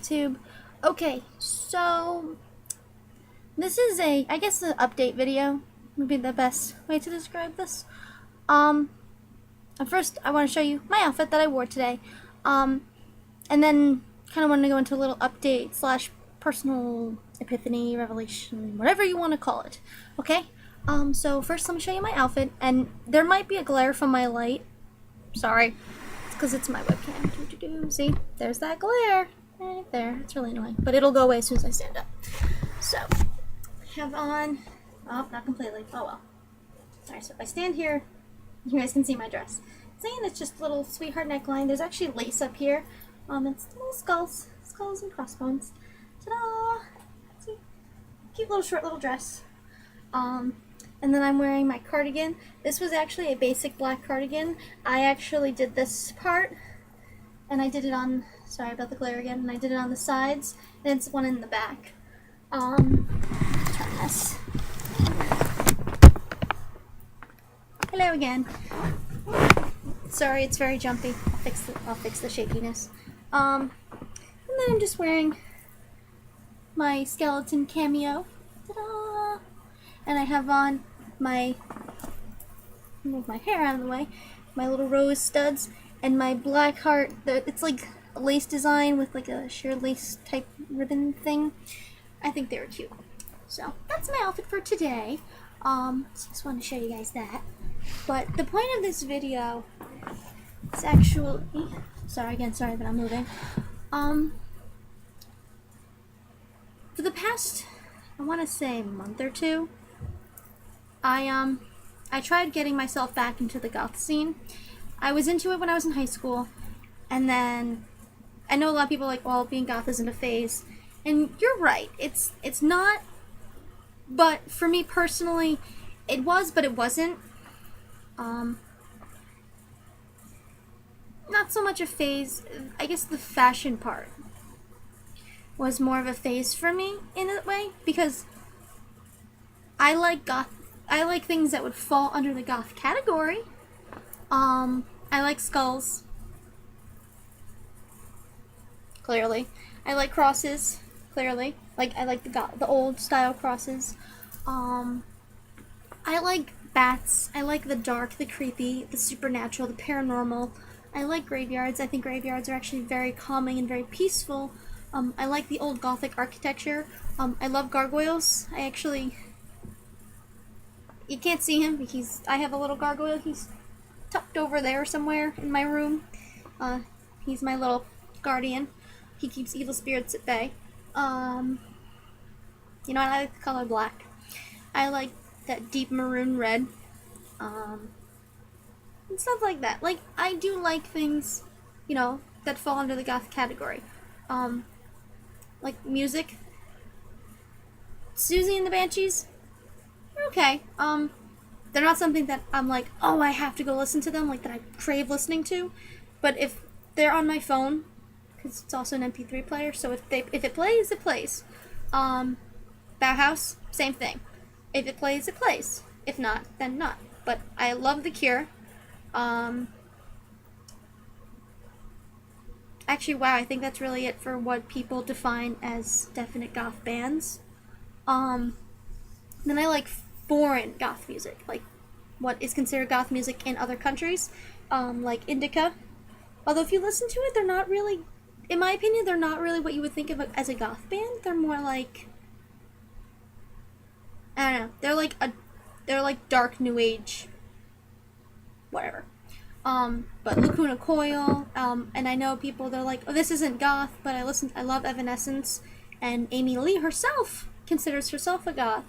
YouTube. Okay, so this is I guess an update video would be the best way to describe this. Um, First I want to show you my outfit that I wore today. And then kind of want to go into a little update slash personal epiphany, revelation, whatever you want to call it. Okay? So first let me show you my outfit, and there might be a glare from my light. Sorry. It's because it's my webcam. See? There's that glare. Right there. It's really annoying. But it'll go away as soon as I stand up. So, I have on... Oh, not completely. Oh well. Alright, so if I stand here, you guys can see my dress. Saying it's just a little sweetheart neckline. There's actually lace up here. It's little skulls. Skulls and crossbones. Ta-da! See? Cute little short little dress. And then I'm wearing my cardigan. This was actually a basic black cardigan. I actually did this part, and I did it on, sorry about the glare again, and I did it on the sides, and it's one in the back. Turn this. Hello again. Sorry, it's very jumpy. I'll fix the shakiness. And then I'm just wearing my skeleton cameo. Ta-da! And I have on my, move my hair out of the way, my little rose studs, and my black heart. It's like a lace design with like a sheer lace type ribbon thing. I think they were cute. So that's my outfit for today. Just wanted to show you guys that. But the point of this video is actually, sorry that I'm moving. For the past, I want to say month or two, I tried getting myself back into the goth scene. I was into it when I was in high school, and then I know a lot of people are like, well, being goth isn't a phase, and you're right, it's not, but for me personally, it was, but it wasn't. Not so much a phase. I guess the fashion part was more of a phase for me in a way, because I like goth. I like things that would fall under the goth category. I like skulls. Clearly. I like crosses. Clearly. Like, I like the old style crosses. I like bats. I like the dark, the creepy, the supernatural, the paranormal. I like graveyards. I think graveyards are actually very calming and very peaceful. I like the old gothic architecture. I love gargoyles. You can't see him, but I have a little gargoyle. He's tucked over there somewhere in my room. He's my little guardian. He keeps evil spirits at bay. I like the color black. I like that deep maroon red. And stuff like that. Like, I do like things, that fall under the goth category. Like music. Susie and the Banshees, they're okay. They're not something that I'm like, oh, I have to go listen to them, like that I crave listening to. But if they're on my phone, because it's also an MP3 player, so if it plays, it plays. Bauhaus, same thing. If it plays, it plays. If not, then not. But I love The Cure. Actually, wow, I think that's really it for what people define as definite goth bands. Then I like foreign goth music, like what is considered goth music in other countries, like Indica. Although if you listen to it, they're not really, in my opinion, they're not really what you would think of as a goth band. They're more like, I don't know, they're like dark new age, whatever. But Lacuna Coil, and I know people, they're like, oh, this isn't goth, but I love Evanescence, and Amy Lee herself considers herself a goth.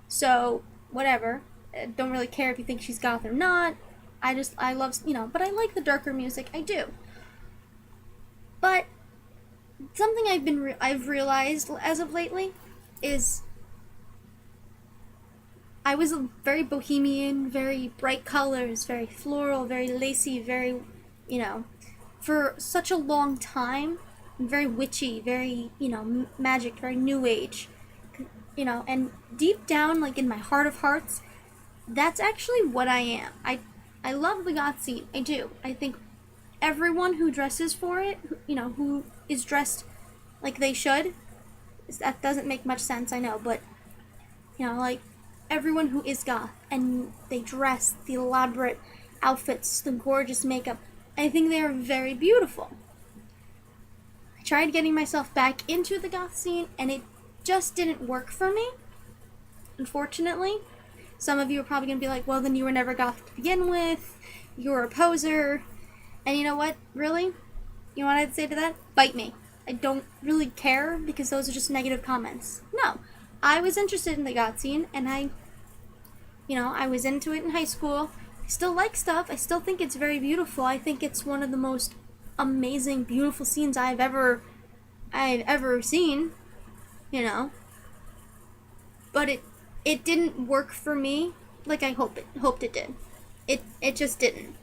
So, whatever. I don't really care if you think she's goth or not. I love, but I like the darker music. I do. But something I've realized as of lately is I was a very bohemian, very bright colors, very floral, very lacy, very, for such a long time, very witchy, very, magic, very new age. And deep down, like in my heart of hearts, that's actually what I am. I love the goth scene. I do. I think everyone who dresses for it, who is dressed like they should. That doesn't make much sense, I know, but you know, like everyone who is goth and they dress the elaborate outfits, the gorgeous makeup, I think they are very beautiful. I tried getting myself back into the goth scene and it just didn't work for me, unfortunately. Some of you are probably going to be like, well, then you were never goth to begin with, you're a poser, and you know what, really? You know what I'd say to that? Bite me. I don't really care because those are just negative comments. No, I was interested in the goth scene and I was into it in high school. I still like stuff. I still think it's very beautiful. I think it's one of the most amazing, beautiful scenes I've ever seen, you know. But it didn't work for me like I hoped it did. It just didn't.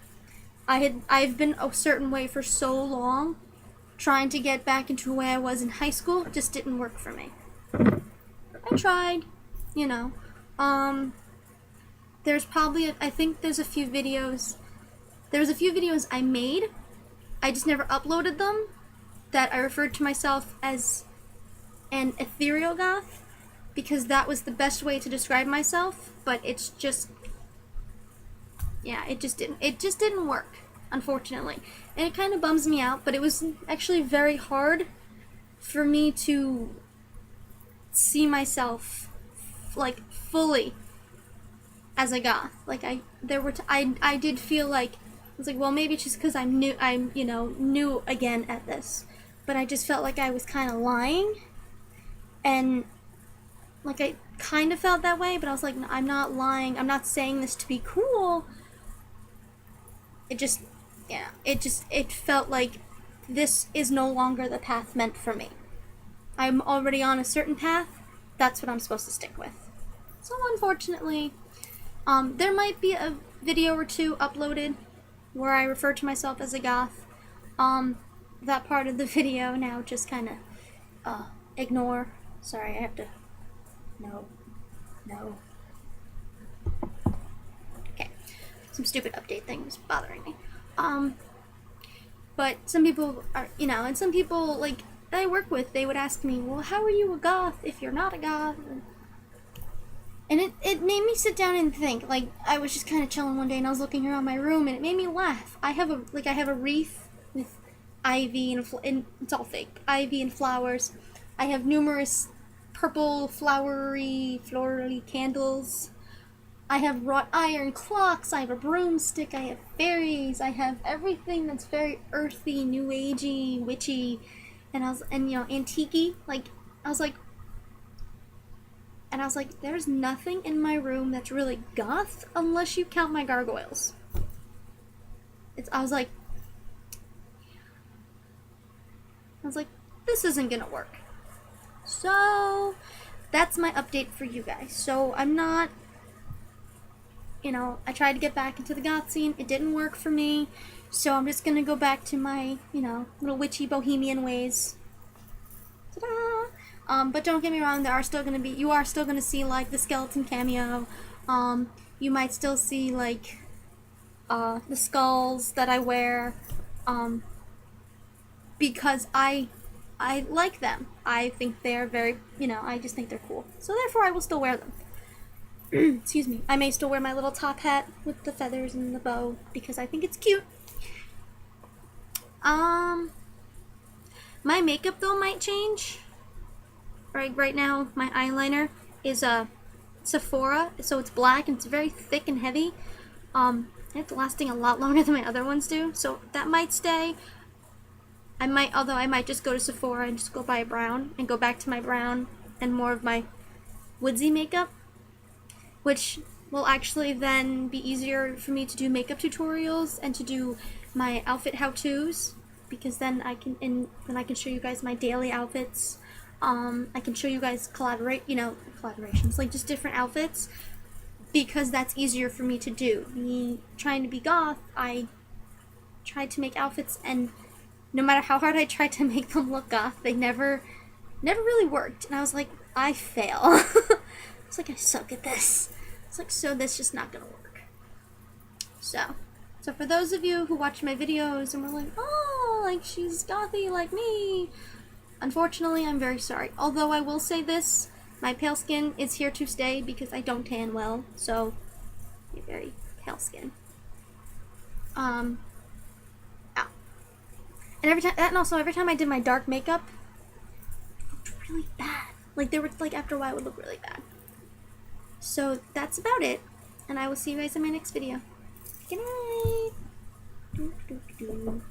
I've been a certain way for so long. Trying to get back into the way I was in high school just didn't work for me. I tried, you know. There's probably I think there's a few videos. There was a few videos I made. I just never uploaded them. That I referred to myself as an ethereal goth because that was the best way to describe myself. But it's just, yeah, it just didn't work, unfortunately, and it kind of bums me out. But it was actually very hard for me to see myself like fully as a goth. Like I did feel like I was like, well, maybe it's just because I'm new again at this, but I just felt like I was kind of lying, and like I kind of felt that way, but I was like, no, I'm not lying. I'm not saying this to be cool. It felt like this is no longer the path meant for me. I'm already on a certain path. That's what I'm supposed to stick with. So unfortunately, there might be a video or two uploaded where I refer to myself as a goth. That part of the video now just kind of ignore. Sorry, I have to. No. Okay, some stupid update thing was bothering me. But some people are, and some people like that I work with, they would ask me, well, how are you a goth if you're not a goth? And it made me sit down and think. Like, I was just kind of chilling one day and I was looking around my room and it made me laugh. I have a wreath with ivy and it's all fake. Ivy and flowers. I have numerous purple florally candles. I have wrought iron clocks. I have a broomstick. I have fairies. I have everything that's very earthy, new agey, witchy, and antique-y. Like, I was like, there's nothing in my room that's really goth unless you count my gargoyles. I was like, this isn't gonna work. So that's my update for you guys. So I'm not, I tried to get back into the goth scene. It didn't work for me. So I'm just gonna go back to my, little witchy bohemian ways. Ta-da! But don't get me wrong, you are still gonna see like the skeleton cameo. You might still see like the skulls that I wear, because I like them. I think they're very, I just think they're cool. So therefore I will still wear them. Excuse me. I may still wear my little top hat with the feathers and the bow because I think it's cute. My makeup though might change. Right now my eyeliner is a Sephora, so it's black and it's very thick and heavy. It's lasting a lot longer than my other ones do, so that might stay. I might just go to Sephora and just go buy a brown and go back to my brown and more of my woodsy makeup, which will actually then be easier for me to do makeup tutorials and to do my outfit how-tos, because then I can show you guys my daily outfits. I can show you guys collaborations, like just different outfits, because that's easier for me to do. Me trying to be goth, I tried to make outfits, and no matter how hard I tried to make them look goth, they never really worked. And I was like, I fail. I was like, I suck at this. It's like, so that's just not gonna work. So for those of you who watch my videos and were like, oh, like she's gothy like me, Unfortunately, I'm very sorry. Although I will say this, my pale skin is here to stay because I don't tan well, so very pale skin. Ow. And every time I did my dark makeup, it looked really bad. Like after a while it would look really bad. So that's about it, and I will see you guys in my next video. Good night.